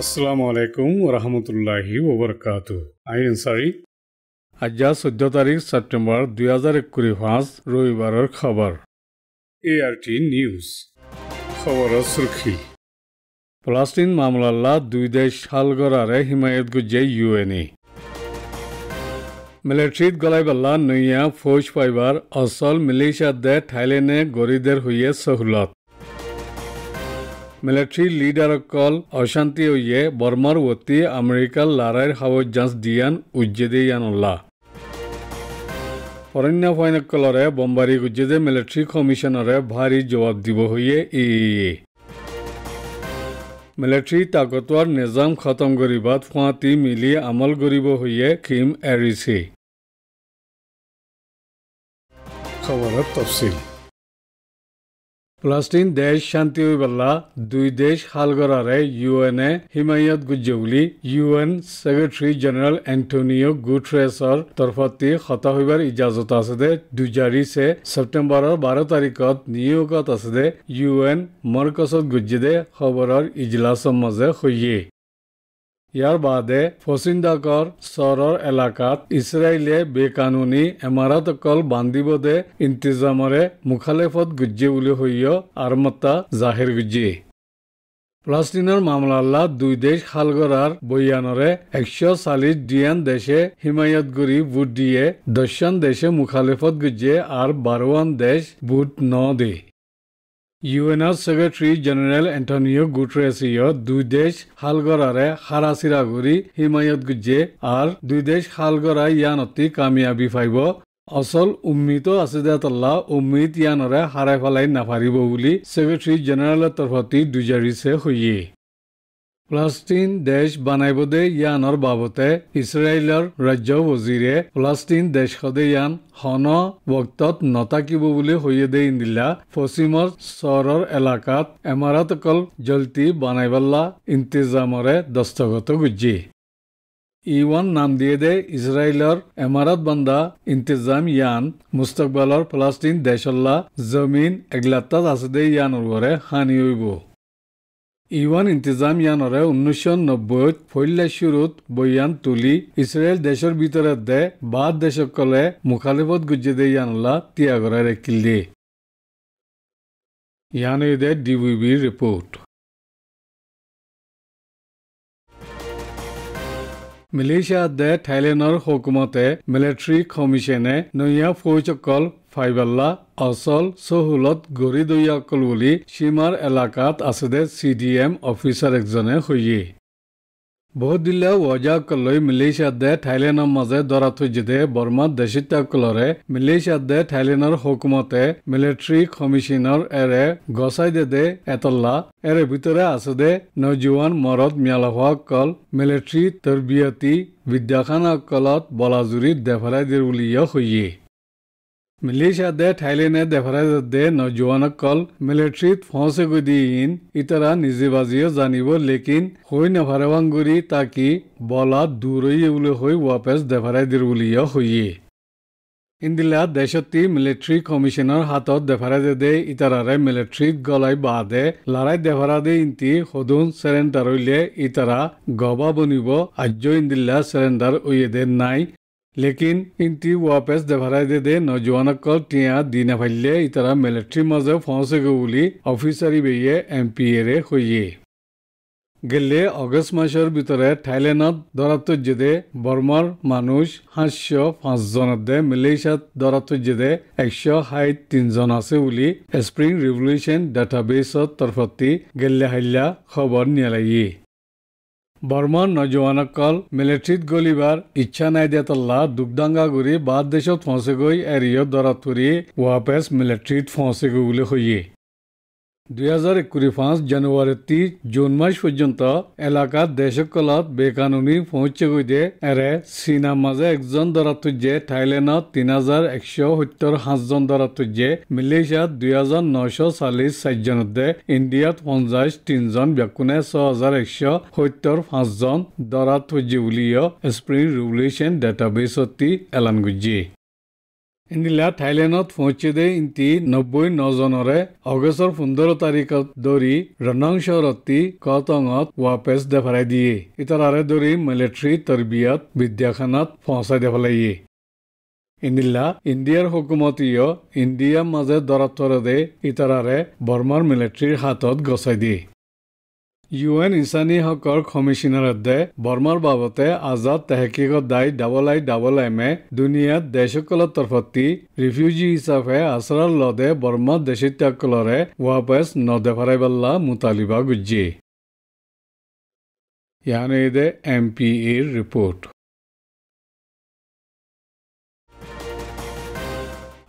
আসসালামু আলাইকুম ওরহমতুল্লাহি ওবরকাতু আইন আনসারি আজ 14 তারিখ সেপ্টেম্বর 2025 রবিবারের খবর এআরটি নিউজ খবরের সুরখি ফলস্তিন মামলাল্লা দুই দেশ হালগড়ারে হিমায়ত গুজে ইউএনএ মিলিটারিত গলাইবাল্লা নইয়া ফৌজ পাইবার অসল মিলিশিয়াত দে থাইল্যান্ডে গরিদের হইয়ে সহুলত মিলিটারি লিডারকল অশান্তি হইয়ে বর্মার ওতি আমেরিকার লড়াইয়ের হাওয়ার জাঁচ দিয়ান উজ্জেদে ইয়ানুল্লাহ ফরেন্য ফৈনকলরে বোমবারি উজ্জেদে মিলিটারি কমিশনরে ভারী জবাব দিব হইয়ে মিলিটারি তাকতোয়ার নিজাম খতম করিবাত ফাঁতি মিলি আমল করিব হইয়ে কিম এরিছে খবরের তফসিল ফলস্তিন দেশ শান্তি হইবাল্লা দুই দেশ হালগড়ারে ইউএনএ হিমায়ত গুজ্জে বলি ইউএন সেক্রেটারি জেনারেল এন্টোনিও গুটেরেসর তরফতি খতা হইবার ইজাজত আছে দে দুজারিছে সেপ্টেম্বরের 12 তারিখত নিউইয়র্কত আছে দে ইউএন মরকজত গুজ্জে দে খবরের ইজলাসর মাঝে হইয়ে ইয়ার বাদে ফসিন্দাকর চহৰৰ এলাকাত ইছৰাইলে বেকানুনি এমাৰাতকল বান্ধিব দে ইন্তিজামৰে মুখালেফত গুজ্জে বুলি হইয় আৰমতা জাহিৰ গুজ্জে ফলস্তিনৰ মামলাল্লা দুই দেশ হালগড়ার বয়ানরে 140 দিয়ান দেশে হিমায়ত গরি ভোট দিয়ে 10 দেশে মুখালেফত গুজ্জে আর 12 দেশ ভোট ন দে ইউএনএর সেক্রেটারি জেনারেল এন্টোনিও গুটেরেসিও দুই দেশ হালগড়ারে হারাসিরা গরি হিমায়ত গুজ্জে আর দুই দেশ হালগড়া ইয়ানতি কামিয়াবি পাইব অসল উম্মিত আছে দে তল্লা উম্মিত ইয়ানরে হারাই ফেলাই নাপারিব বুলি সেক্রেটারি জেনারেলের তরফতি দুজারিছে হইয়ে ফলস্তিন দেশ বানাইব দে ইয়ানর বাবতে ইছৰাইলৰ ৰাজ্য ওজিৰে ফলস্তিন দেশ সদে ইয়ান হন বক্তত নতাকিব বুলি হইয়ে দে ইন্দিল্লা পশ্চিমৰ চহৰৰ এলাকাত এমাৰাতকল জলতি বানাইবাল্লা ইন্তিজামৰে দস্তগত গুজ্জি ইওয়ান নাম দিয়ে দে ইছৰাইলৰ এমাৰাত বান্দা ইন্তিজাম ইয়ান মুস্তকবালৰ ফলস্তিন দেশল্লা জমিন এগলাত্তাত আছে দে ইয়ান উৰ্বৰে হানি হইব ইওয়ান ইন্তিজাম ইয়ানরে 1990 ফৈল্লা শুরুত বয়ান তুলি ইসরায়েল দেশের ভিতরে দে বাদ দেশকলে মুখালিফত গুজ্জে দে ইয়ানুল্লাহ তিয়াগরে রেখিল দে ইয়ানে দে ডিবিবি রিপোর্ট মিলিশিয়া দে থাইল্যান্ডর হুকুমতে মিলিটারি কমিশনে নইয়া ফৌজকল ফাইবাল্লা অসল সহুলত গড়ি দইয়াকল বুলি সীমার এলাকাত আছে দে সিডিএম অফিসার একজনে হইয়ে বহুত দিল্লা ওয়াজাকলৈ মিলিশিয়াত দে থাইল্যান্ডৰ মাঝে দৰা থৈজে দে বৰ্মাত দেশিত্যাকলৰে মিলিশিয়াত দে থাইল্যান্ডৰ হুকুমতে মিলিটারি কমিশনার এরে গসাই দে এতল্লা এরে ভিতরে আছে দে নজওয়ান মরদ মিয়ালাফাকল মিলিটারি তরবিয়তি বিদ্যাখানাকলত বলাজুরিত দেফালাই দের বুলিয়া হইয়ে মিলিশিয়া দে থাইল্যান্ডে দেফারাই দে নজওয়ানকল মিলিটারিত ফসে গদিন ইতারা নিজে বাজিও জানিব লেকিন হই নেভারেবাঙ্গুরি তাকি বলা দূরই বলে হই ওয়াপেস দেফারাই দের বুলিয়া হইয়ে ইন্দিলা দেশতি মিলিটারি কমিশনার হাতত দেফারাই দে ইতারারে মিলিটারিত গলাই বাদে লড়াই দেফারা দে ইন্তি সদুন সেরেন্ডার হইলে ইতারা গবা বনিব আজ্য ইন্দিলা সেরেন্ডার ওয়ে দে নাই লেকিন ইন্তি ওয়াপেস দেফারাই দে নজওয়ানকল টিয়া দিনা ফাইলে ইতারা মিলিটারি মাঝে ফসে বুলি অফিসারি বেয়ে এমপি এরে হইয়ে গেলে অগস্ট মাসের ভিতরে থাইল্যান্ডত দরাতজ্জে দে বর্মার মানুষ 505 জনত দে মিলিশিয়াত দরাতজ্জে দে 163 জন আছে বুলি স্প্রিং রিভলিউশন ডাটাবেসত তরফতি গেলে হাইলা খবর নিয়ালাইয়ে বর্মার নজওয়ানকল মিলিটারিত গলিবার ইচ্ছা নাই দেতল্লা দুগদাঙ্গা গুরি বাদ দেশত ফসে গই এরিয়ত দরাত করি ওয়াপেস মিলিটারিত ফসে গই বলে হইয়ে 2025 জানুয়ারি জুন মাস পর্যন্ত এলাকাত দেশকলত বেকানুনি পৌঁছে গই দে এরে চীনা মাঝে একজন দরাতুজ্জে থাইল্যান্ডত 3175 জন দরাতুজ্জে মিলিশিয়াত 2940 জনত দে ইন্ডিয়াত 53 জন ব্যাকুনে 6175 জন দরাতুজ্জে বুলিও স্প্রিং রিভলিউশন ডাটাবেসতি এলান গুজ্জি ইন্দিলা থাইলেণ্ডত পৌঁছে দে ইন্তি 99 জনৰে অগষ্টৰ 15 তাৰিখত দৰি ৰনং চহৰতি কটঙত ৱাপেছ দেফাৰাই দিয়ে ইতাৰাৰে দৰি মিলিটাৰী তৰবিয়ত বিদ্যাখানাত পৌঁছাই দেফালাইয়ে ইন্দিলা ইণ্ডিয়াৰ হুকুমতীয় ইণ্ডিয়া মাজে দৰাতৰে দে ইতাৰাৰে বৰ্মাৰ মিলিটাৰীৰ হাতত গছাই দিয়ে UN ইনসানী হকৰ কমিশনাৰে বৰ্মাৰ বাবতে আজাদ তেহকিকত দাই IIM দুনিয়াত দেশসকলৰ তৰফতি ৰিফিউজি হিচাপে আছৰাৰ লদে বৰ্মা দেশত্যাগকলৰে ৱাপেছ নদেফাৰাইবাল্লা মুতালিবা গুজ্জি ইয়ানেদে MPAৰ ৰিপোৰ্ট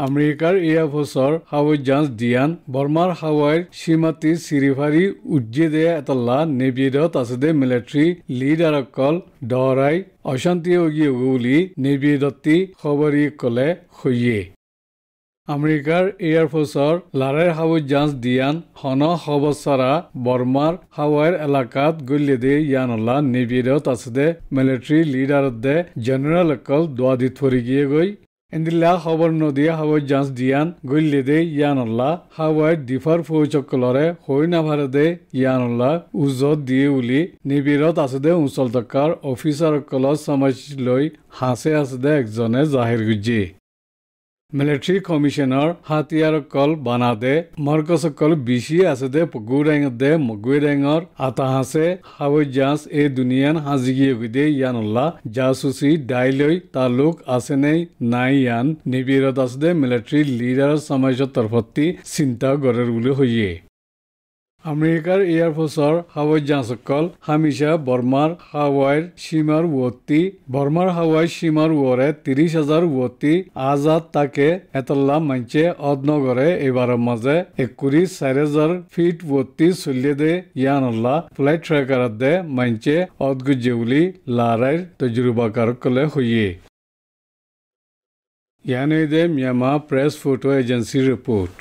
আমেৰিকাৰ এয়াৰফোৰ্চৰ হাৱাই জাহাজ ডিয়ান বৰ্মাৰ হাৱাইৰ সীমাতি চিৰিফাৰি উজ্জে দে এতলা নেভিডত আছে দে মিলিটাৰী লিডাৰসকল দহৰাই অশান্তি অগি বুলি নেভিডতি খবৰি কলে খৈয়ে আমেৰিকাৰ এয়াৰফোৰ্চৰ লাৰাইৰ হাৱাই জাহাজ ডিয়ান হন খবচাৰা বৰ্মাৰ হাৱাইৰ এলেকাত গল্লে দে ইয়ানলা নেভিডত আছে দে মিলিটাৰী লিডাৰত দে জেনেৰেল অকল দোৱা দি থৰি গিয়ে গৈ ইন্দিলা খবৰ নদিয়া হাৱাই জাহাজ ডিয়ান গল্লে দে ইয়ানল্লা হাৱাই ডিফাৰ ফৌজসকলৰে হৈ নাভাৰে দে ইয়ানল্লা উজত দিয়ে বুলি নিবিৰত আছে দে অঞ্চল টকাৰ অফিচাৰসকলৰ সমাজ লৈ হাসে আছে দে একজনে জাহিৰ গুজি মিলিটাৰী কমিশনৰ হাতিয়াৰসকল বানাদে মৰ্কসকল বিচি আছে দে পগুৰেঙত দে মগুৰেঙৰ আতা হাসে হাৱাই জাহাজ এই দুনিয়ান হাজিগিয়ে গুদে ইয়ানল্লা জাসুচি ডাইলৈ তালুক আছে নাই ইয়ান নিবিৰত আছে দে মিলিটাৰী লিডাৰ সমাজৰ তৰফতি চিন্তা গৰৰ বুলি হৈয়ে আমেৰিকাৰ এয়াৰফোৰ্চৰ হাৱাই জাহাজসকল হামিশা বৰ্মাৰ হাৱাইৰ সীমাৰ ৱৰ্তি বৰ্মাৰ হাৱাই সীমাৰ ৱৰে 30,000 ৱৰ্তি আজাদ তাকে এতল্লা মাঞ্চে অদনগৰে এইবাৰৰ মাজে 4,000 ফিট ৱৰ্তি চলিয়ে দে ইয়ানল্লা ফ্লাইট ট্ৰেকাৰত দে মাঞ্চে অদগুজে বুলি লাৰাইৰ তজুৰবাকাৰসকলে হৈয়ে ইয়ানে দে ম্যানমাৰ প্ৰেছ ফটো এজেন্সিৰ ৰিপৰ্ট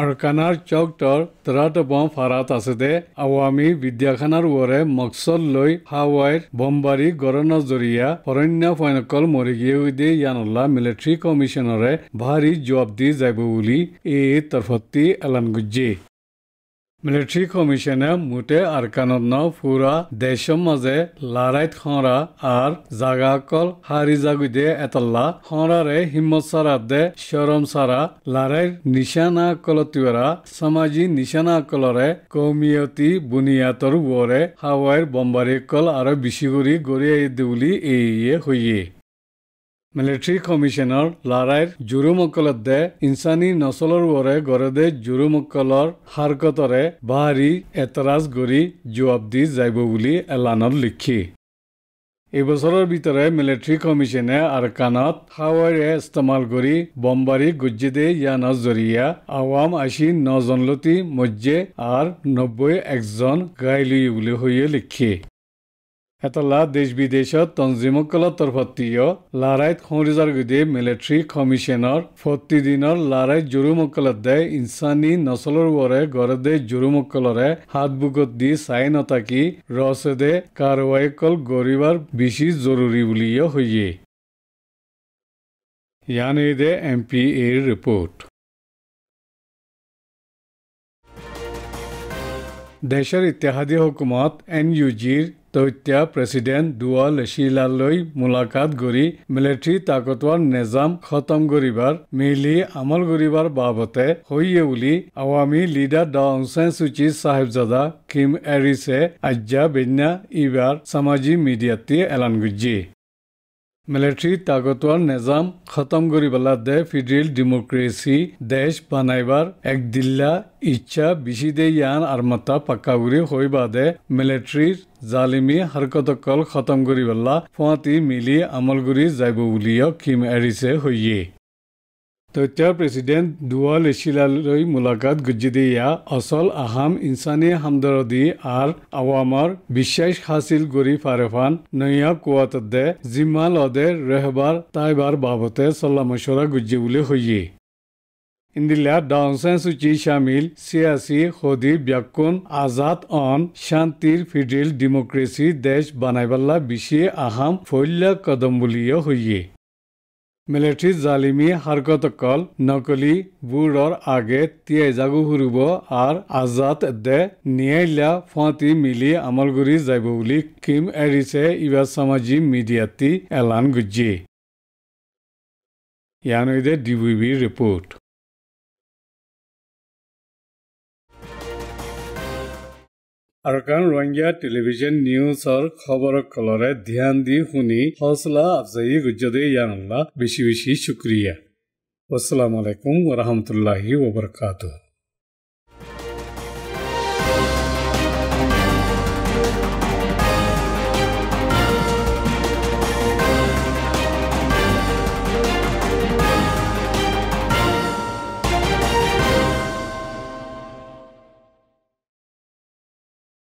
আৰকানাৰ চকটৰ তৰাতবম ফাৰাত আছে দে আৱামী বিদ্যাখানাৰ ৱৰে মকসদ লৈ হাৱাইৰ বম্বাৰী গৰণৰ জৰিয়া অৰণ্য ফৈনকল মৰি গিয়ে দে ইয়ানল্লা মিলিটাৰী কমিশনৰে ভাৰী জবাব দি যাব বুলি এই তৰফতি এলান গুজ্জি মিলিটাৰী কমিশনে মুঠে আৰকানত ন ফুৰা দেশৰ মাজে লাৰাইত খৰা আৰ জাগাকল হাৰি জাগুদে এতল্লা খৰাৰে হিম্মত সাৰাত দে শৰম সাৰা লাৰাইৰ নিশানা কলতিৱাৰা সমাজি নিশানা কলৰে কৌমিয়তি বুনিয়াদৰ ৱৰে হাৱাইৰ বম্বাৰী কল আৰু বিশিগুৰি গৰিয়াই দেউলি এইয়ে হৈয়ে মিলিটাৰী কমিশনৰ লাৰাইৰ জুৰুমকলত দে ইনসানী নচলৰ ৱৰে গৰে দে জুৰুমকলৰ হাৰকতৰে বাহাৰী এতৰাজ গৰি জবাব দি যাব বুলি এলানত লিখি এইবছৰৰ ভিতৰে মিলিটাৰী কমিশনে আৰকানত হাৱাইৰে ইস্তেমাল কৰি বম্বাৰী গুজ্জি দে ইয়ানৰ জৰিয়া আৱাম 89 জনলতি মজ্জে আৰ 91জন গাইলি বুলি হৈয়ে লিখি এতলা দেশ বিদেশত তঞ্জিমকলৰ তৰফতিয় লাৰাইত খৰিজাৰ গুদে মিলিটাৰী কমিশনৰ 40 দিনৰ লাৰাই জুৰুমকলত দে ইনসানী নচলৰ ৱৰে গৰে দে জুৰুমকলৰে হাত বুকত দি চাই নতাকি ৰছে দে কাৰৱাইকল গৰিবাৰ বেছি জৰুৰী বুলিয়ে হৈয়ে ইয়ানে দে MPAৰ ৰিপৰ্ট দেশৰ ইত্তেহাদী হুকুমত NUGৰ তথ্য প্ৰেসিডেন্ট দুৱা লেচিলালৈ মুলাকাত কৰি মিলিটাৰী তাকতৱাৰ নিজাম খতম কৰিবাৰ মিলি আমল কৰিবাৰ বাবতে হৈয়ে বুলি আৱামী লিডাৰ ড অং সান সু চি সাহেবজাদা কিম এৰিছে আজ্জা বেন্না ইবাৰ সামাজিক মিডিয়াতে এলান গুজি মিলিটাৰী তাকতৱাৰ নিজাম খতম কৰিবলা দে ফেডাৰেল ডেমোক্ৰেসি দেশ বানাইবাৰ এক দিল্লা ইচ্ছা বিচি দে ইয়ান আৰমাতা পাক্কাগুৰি হৈ বাদে মিলিটাৰীৰ জালিমি হাৰকতকল খতম কৰিবলা ফুৱাতি মিলি আমল কৰি যাব বুলিও কিম এৰিছে হৈয়ে তথ্য প্ৰেসিডেন্ট দুৱা লেচিলালৈ মুলাকাত গুজি দিয়া অচল আহাম ইনসানী হামদৰদি আৰ আৱামৰ বিশ্বাস হাসিল কৰি ফাৰেফান নয়া কোৱাত দে জিম্মাল অদে ৰেহবাৰ তাইবাৰ বাবতে চল্লা মশৰা গুজি বুলি হৈয়ে इंदिला डाउनसें सूची शामिल सियासी खुदी ब्याकुन आजाद ऑन शांतिर फेडरल डेमोक्रेसी देश बनाइबल्ला बिशे अहम फैल्ला कदम बुलियो हुई मिलिट्री जालिमी हारकतकल नकली बुरर आगे तिये जागु हुरुब और आजाद दे न्यायला फांति मिली अमलगुरी जाइबुली किम एरिसे इबा सामाजिक मीडियाती एलान गुज्जी यानोइदे डीवीबी रिपोर्ट अरकान रोहिंग्या टेलीविजन न्यूज और खबर कलरे ध्यान दी हुनी हौसला अफजाई गुज्जदे यानल्ला बेशी शुक्रिया। वस्सलामु अलैकुम व रहमतुल्लाहि व बरकातुहू।